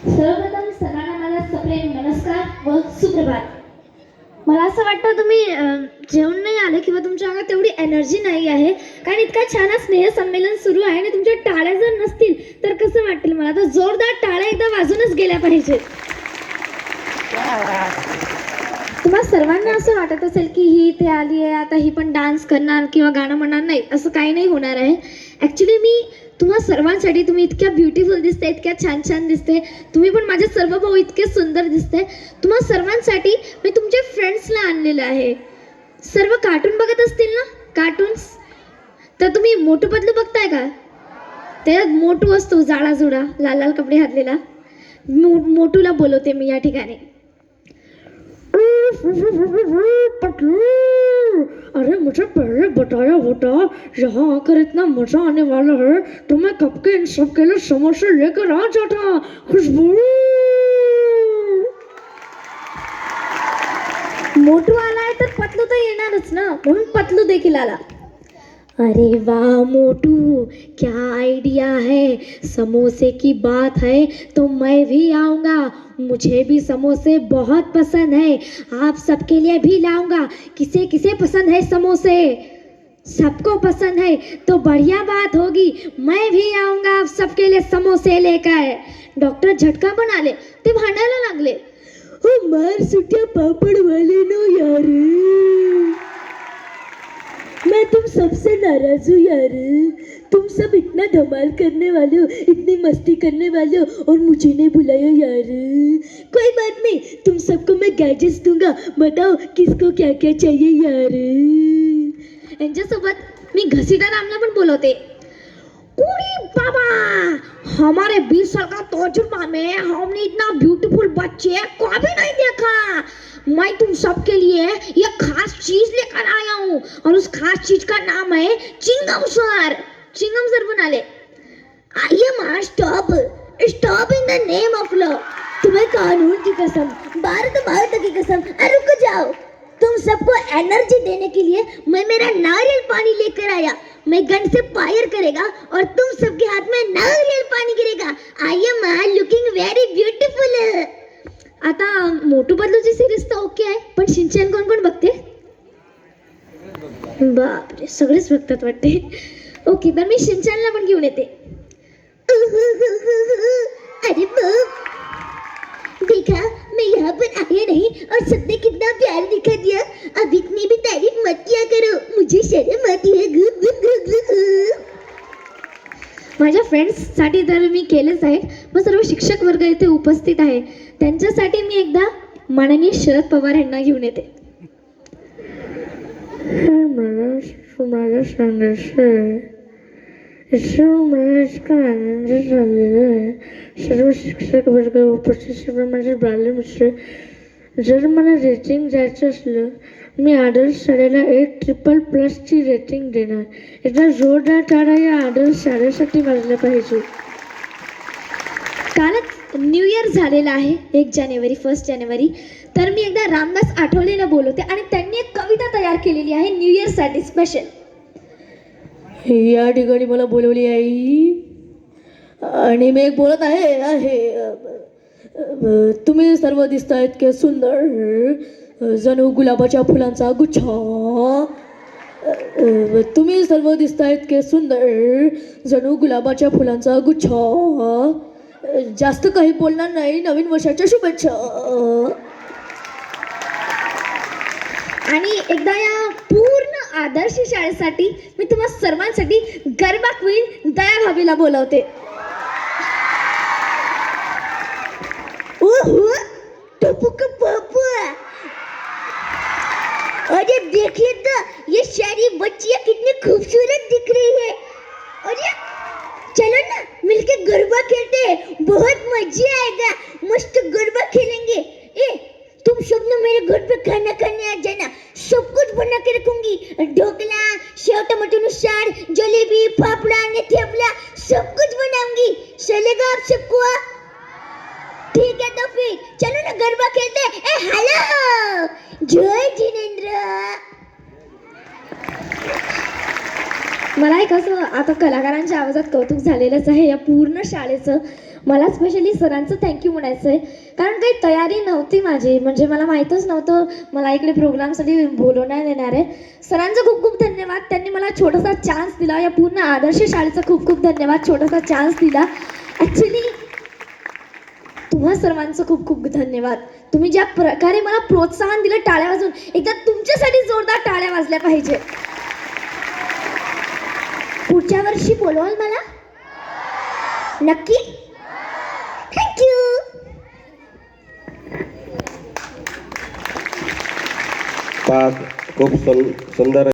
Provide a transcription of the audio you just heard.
सर्वप्रथम सर्वांना माझा सप्रेम नमस्कार व सुप्रभात. मला असं वाटतं तुम्ही जेवण नाही आले किंवा तुमच्या अंगात तेवढी एनर्जी नाही आहे, कारण इतका छान स्नेह संमेलन सुरू आहे आणि तुमच्या टाळ्या जर नसतील तर कसं वाटेल मला. तर जोरदार टाळ्या एकदा वाजूनच गेल्या पाहिजेत. तुम्हा सर्वांना असं वाटत असेल की ही इथे आली आहे, आता ही पण डान्स करणार किंवा गाणं म्हणणार. नाही, असं काही नाही होणार आहे. ॲक्च्युली मी तुम्हा सर्वांसाठी, तुम्ही इतक्या ब्युटिफुल दिसते, इतक्या छान छान दिसते, तुम्ही पण माझे सर्व भाऊ इतके सुंदर दिसते. तुम्हा सर्वांसाठी मी तुमच्या फ्रेंड्सला आणलेलं आहे. सर्व कार्टून बघत असतील ना, कार्टून्स. तर तुम्ही मोटू पतलू बघताय का? त्यात मोटू असतो जाडाजुडा, लाल लाल कपडे घातलेला. मोटूला बोलवते मी या ठिकाणी. पतलू, अरे मुझे पहले बताया होता, यहाँ आकर इतना मजा आने वाला है तो मैं कब के इन सब के लिए समोसे लेकर आ जाता. खुशबू. मोटू आलाय तर पतलू तर येणारच ना, म्हणून पतलू देखील आला. अरे वाह मोटू, क्या आइडिया है. समोसे की बात है तो मैं भी आऊँगा. मुझे भी समोसे बहुत पसंद है. आप सबके लिए भी लाऊंगा. किसे किसे पसंद है समोसे? सबको पसंद है तो बढ़िया बात होगी. मैं भी आऊँगा आप सबके लिए समोसे लेकर. डॉक्टर झटका पण आले. ते भांडायला लागले. हो मार सुट्या पापड़ वाले नो यार, मैं तुम सबसे नाराज हूँ यार. तुम सब इतना धमाल करने वाले हो, इतनी मस्ती करने वाले हो और मुझे नहीं बुलाया यार. कोई बात नहीं, तुम सबको मैं गैजेट्स दूंगा. बताओ किसको क्या क्या चाहिए यार. यांच्यासोबत मी घसीटा रामला पण बोलवते. कुड़ी बाबा, हमारे 20 साल का तजुर्बा में हमने इतना ब्यूटीफुल बच्चे कभी नहीं देखा. मैं तुम सबके लिए ये खास चीज लेकर आया हूँ और उस खास चीज का नाम है चिंगम सर. चिंगम सर बना ले. आइए माँ, stop stop in the name of love. तुम्हें कानून की कसम, भारत माता की कसम, रुक जाओ. तुम सबको एनर्जी देने के लिए मैं मेरा नारियल पानी लेकर आया. मैं गन से फायर करेगा और तुम सबके हाथ में नारियल पानी गिरेगा. आइए माँ, लुकिंग वेरी ब्यूटीफुल. आता मोटू पतलूची सिरीज तर ओके आहे, पण शिनचॅन कोण कोण बघते? बापरे, सगळेच बघतात वाटते. ओके, तर मी शिनचॅनला पण घेऊन येते. अरे बाप, देखा मैं यहाँ पर आया नहीं और सबने कितना प्यार दिखा दिया. अब इतनी भी तारीफ मत किया करो, मुझे शर्म आती है. माझ्या फ्रेंड्ससाठी तर मी केलेच आहे, मग सर्व शिक्षक वर्ग इथे उपस्थित आहे, त्यांच्यासाठी मी एकदा माननीय शरद पवार यांना घेऊन येते. मला सांगायचं इसका आनंद झालेला आहे. सर्व शिक्षक वर्ग उपस्थित, सर्व माझे बालमित्र. जर मला रेटिंग द्यायचं असलं, मी आदर्श शाळेला 8+++ रेटिंग देणार. एकदा जोरदार टाळ्या या आदर्श शाळेसाठी वाजल्या पाहिजे. कालच न्यू इयर झालेला आहे, 1 जानेवारी, 1 जानेवारी. तर मी एकदा रामदास आठवलेला बोलवते आणि त्यांनी एक कविता तयार केलेली आहे न्यू इयरसाठी स्पेशल. या ठिकाणी मला बोलवली आई आणि मी एक बोलत आहे. तुम्ही सर्व दिसताय इतके सुंदर, जणू गुलाबाच्या फुलांचा गुच्छा. तुम्ही सर्व दिसताय इतके सुंदर, जणू गुलाबाच्या फुलांचा गुच्छा. जास्त काही बोलणार नाही. नवीन वर्षाच्या शुभेच्छा. आणि एकदा या पूर्ण आदर्श शाळेसाठी मी तुम्हा सर्वांसाठी गरबा क्वीन दया भाभीला बोलवते. ओहो, टपू का पापा, अरे देखिए तो ये सारी बच्चियाँ कितनी खूबसूरत दिख रही है. अरे चलो ना मिलके गरबा खेलते हैं, बहुत मजा आएगा. मस्त गरबा खेलेंगे. तुम सब ना मेरे घर पे खाना खाने आ जाना. सब कुछ बना के रखूंगी. ढोकला, सेव टमाटर सार, जलेबी, फाफड़ा, थेपला, सब कुछ बनाऊंगी. चलेगा आप सबको? ठीक है तो फिर चलो ना गरबा खेलते हैं. हेलो, जय जिनेंद्र. मला एक असं आता कलाकारांच्या आवाजात कौतुक झालेलंच आहे या पूर्ण शाळेचं. मला स्पेशली सरांचं थँक्यू म्हणायचं आहे, कारण काही तयारी नव्हती माझी, म्हणजे मला माहीतच नव्हतं मला इकडे प्रोग्रामसाठी बोलवण्यात येणार आहे. सरांचं खूप खूप धन्यवाद, त्यांनी मला छोटासा चान्स दिला. या पूर्ण आदर्श शाळेचा खूप खूप धन्यवाद, छोटासा चान्स दिला. ॲक्च्युली तुम्हा सर्वांचं खूप खूप धन्यवाद. तुम्ही ज्या प्रकारे मला प्रोत्साहन दिलं टाळ्या वाजून, एकदा तुमच्यासाठी जोरदार टाळ्या वाजल्या पाहिजे. पुढच्या वर्षी बोलवाल मला नक्की? थँक्यू. खूप सुंदर